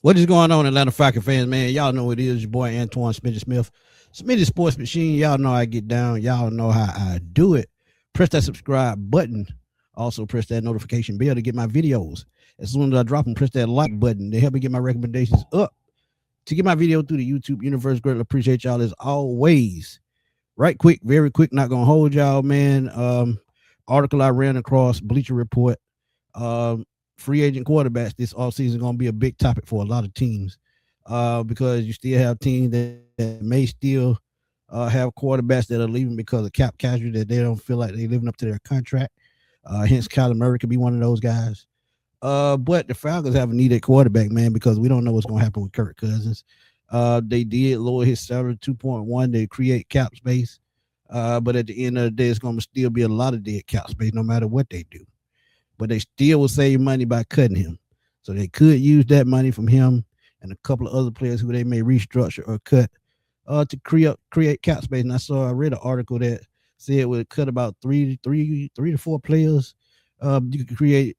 What is going on, Atlanta Falcons fans, man? Y'all know it is your boy Antoine Smitty Smith. Smitty Sports Machine. Y'all know I get down. Y'all know how I do it. Press that subscribe button. Also, press that notification bell to get my videos. As soon as I drop them, press that like button to help me get my recommendations up. To get my video through the YouTube universe, greatly appreciate y'all as always. Right quick, very quick, not going to hold y'all, man. Article I ran across, Bleacher Report. Um, Free agent quarterbacks this offseason going to be a big topic for a lot of teams because you still have teams that may still have quarterbacks that are leaving because of cap casualty that they don't feel like they're living up to their contract. Hence, Kyler Murray could be one of those guys. But the Falcons have a needed quarterback, man, because we don't know what's going to happen with Kirk Cousins. They did lower his salary to 2.1 to create cap space. But at the end of the day, it's going to still be a lot of dead cap space no matter what they do. But they still will save money by cutting him. So they could use that money from him and a couple of other players who they may restructure or cut to create cap space. And I read an article that said it would cut about three to four players. You could create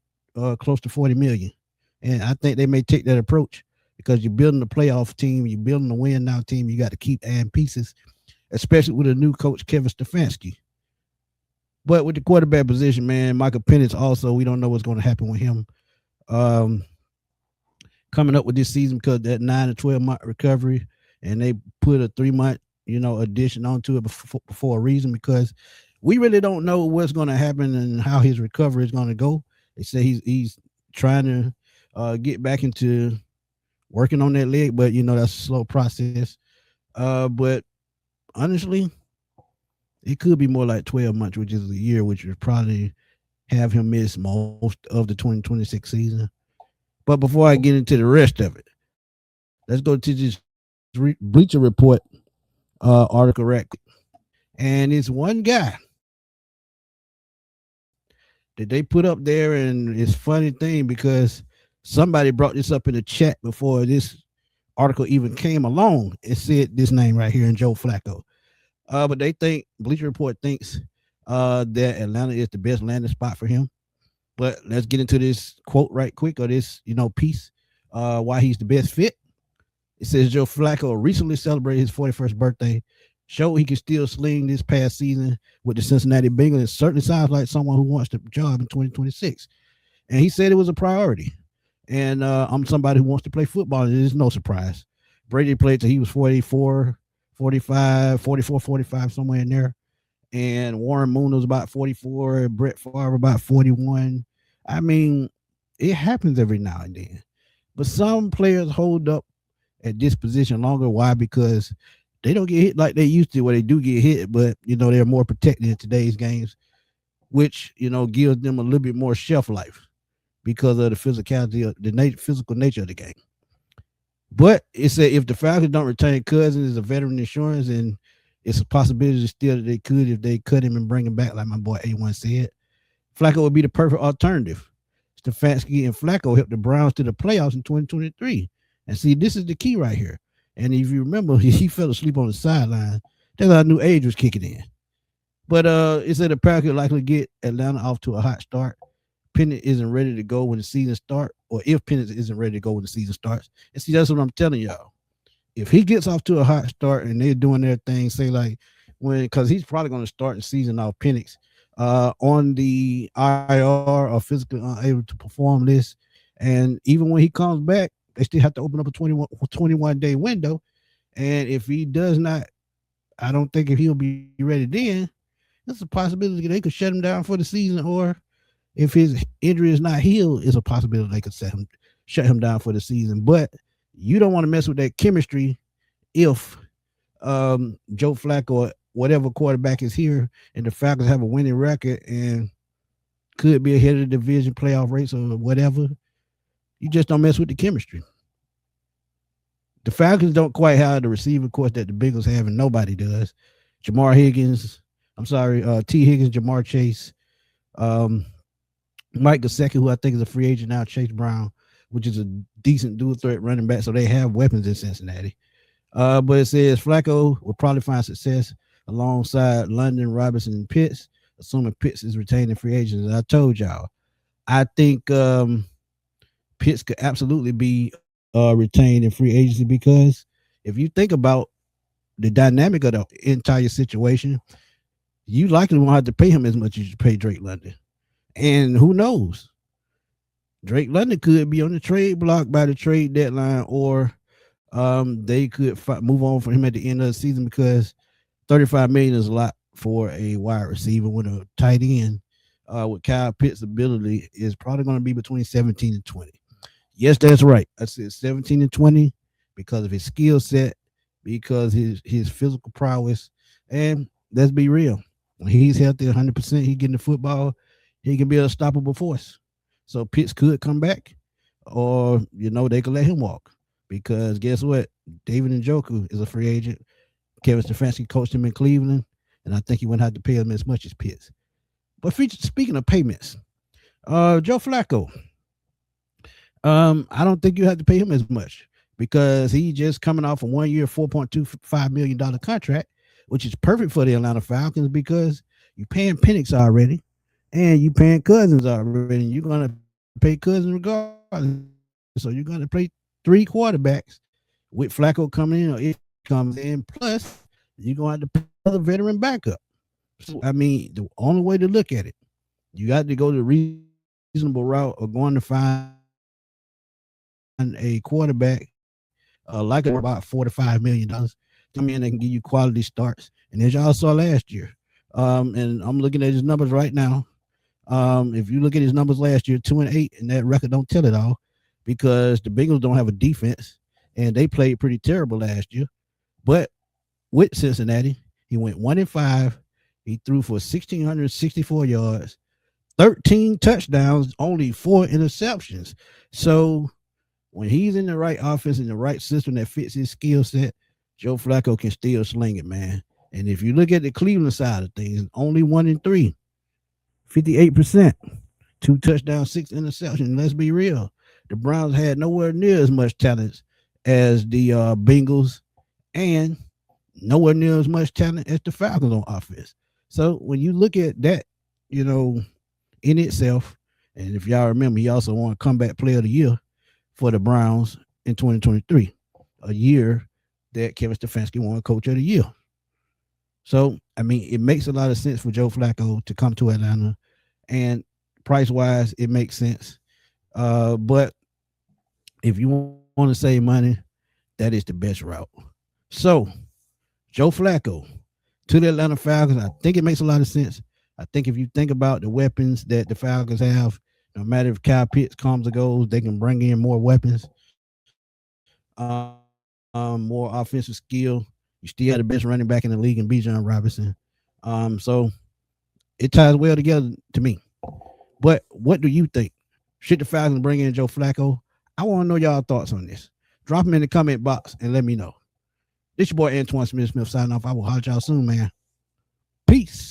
close to 40 million. And I think they may take that approach because you're building a playoff team, you're building a win now team. You got to keep adding pieces, especially with a new coach, Kevin Stefanski. But with the quarterback position, man, Michael Penix also, we don't know what's going to happen with him um, coming up with this season because that 9 to 12 month recovery, and they put a 3 month, addition onto it for a reason because we really don't know what's going to happen and how his recovery is going to go. They say he's trying to get back into working on that leg, but that's a slow process. But honestly, it could be more like 12 months, which is a year, which would probably have him miss most of the 2026 season. But before I get into the rest of it, let's go to this Bleacher Report article right quick. And it's one guy that they put up there, and it's a funny thing because somebody brought this up in the chat before this article even came along. It said this name right here in Joe Flacco. But they think Bleacher Report thinks that Atlanta is the best landing spot for him. But let's get into this quote right quick, or this piece. Why he's the best fit. It says Joe Flacco recently celebrated his 41st birthday, showed he could still sling this past season with the Cincinnati Bengals. It certainly sounds like someone who wants the job in 2026. And he said it was a priority. And I'm somebody who wants to play football, and it is no surprise. Brady played till he was 44, 45, 44, 45, somewhere in there. And Warren Moon was about 44, Brett Favre about 41. I mean, it happens every now and then. But some players hold up at this position longer. Why? Because they don't get hit like they used to, where they do get hit, but they're more protected in today's games, which gives them a little bit more shelf life because of the physicality of the physical nature of the game. But it said if the Falcons don't retain Cousins as a veteran insurance, and it's a possibility still that they could if they cut him and bring him back, like my boy A1 said, Flacco would be the perfect alternative. Stefanski and Flacco helped the Browns to the playoffs in 2023. And see, this is the key right here. And if you remember, he fell asleep on the sideline. That's how new age was kicking in. But it said the Falcons likely get Atlanta off to a hot start. Penix isn't ready to go when the season starts, or if Penix isn't ready to go when the season starts. And see, that's what I'm telling y'all. If he gets off to a hot start and they're doing their thing, say like because he's probably going to start the season off Penix on the IR or physically unable to perform this. And even when he comes back, they still have to open up a 21 day window. And if he does not, I don't think if he'll be ready then, there's a possibility they could shut him down for the season, or if his injury is not healed, it's a possibility they could shut him down for the season. But you don't want to mess with that chemistry if Joe Flacco or whatever quarterback is here and the Falcons have a winning record and could be ahead of the division playoff race or whatever. You just don't mess with the chemistry. The Falcons don't quite have the receiving course that the Bengals have, and nobody does. T. Higgins, Jamar Chase, Mike Gesicki, who I think is a free agent now, Chase Brown, which is a decent dual threat running back. So they have weapons in Cincinnati. But it says Flacco will probably find success alongside London, Robinson, and Pitts, assuming Pitts is retained in free agents. As I told y'all, I think Pitts could absolutely be retained in free agency because if you think about the dynamic of the entire situation, you likely won't have to pay him as much as you pay Drake London. And who knows? Drake London could be on the trade block by the trade deadline, or they could move on from him at the end of the season because 35 million is a lot for a wide receiver with a tight end. With Kyle Pitts' ability, is probably going to be between 17 and 20. Yes, that's right. I said 17 and 20 because of his skill set, because his physical prowess, and let's be real. When he's healthy 100%, he getting the football, he can be a stoppable force. So Pitts could come back, or they could let him walk. Because guess what? David Njoku is a free agent. Kevin Stefanski coached him in Cleveland, and I think he wouldn't have to pay him as much as Pitts. But speaking of payments, Joe Flacco, I don't think you have to pay him as much because he just coming off a 1 year, $4.25 million contract, which is perfect for the Atlanta Falcons because you're paying Penix already, and you paying Cousins already. And you're gonna pay Cousins regardless. So you're gonna play 3 quarterbacks with Flacco coming in, or if he comes in. Plus, you're gonna have to pay another veteran backup. So I mean, the only way to look at it, you got to go the reasonable route of going to find a quarterback, like about $4 to $5 million, come in and can give you quality starts. And as y'all saw last year, and I'm looking at his numbers right now. If you look at his numbers last year, 2-8, and that record don't tell it all because the Bengals don't have a defense and they played pretty terrible last year. But with Cincinnati, he went 1-5. He threw for 1,664 yards, 13 touchdowns, only 4 interceptions. So when he's in the right offense, in the right system that fits his skill set, Joe Flacco can still sling it, man. And if you look at the Cleveland side of things, only 1-3, 58%, 2 touchdowns, 6 interceptions. Let's be real. The Browns had nowhere near as much talent as the Bengals, and nowhere near as much talent as the Falcons on offense. So when you look at that, in itself, and if y'all remember, he also won Comeback Player of the Year for the Browns in 2023, a year that Kevin Stefanski won Coach of the Year. So, I mean, it makes a lot of sense for Joe Flacco to come to Atlanta, and price-wise, it makes sense. But if you want to save money, that is the best route. So, Joe Flacco to the Atlanta Falcons, I think it makes a lot of sense. I think if you think about the weapons that the Falcons have, no matter if Kyle Pitts comes or goes, they can bring in more weapons, more offensive skill. You still have the best running back in the league in Bijan Robinson. So it ties well together to me. But what do you think? Should the Falcons bring in Joe Flacco? I want to know y'all thoughts on this. Drop them in the comment box and let me know. This your boy Antoine Smith signing off. I will holler at y'all soon, man. Peace.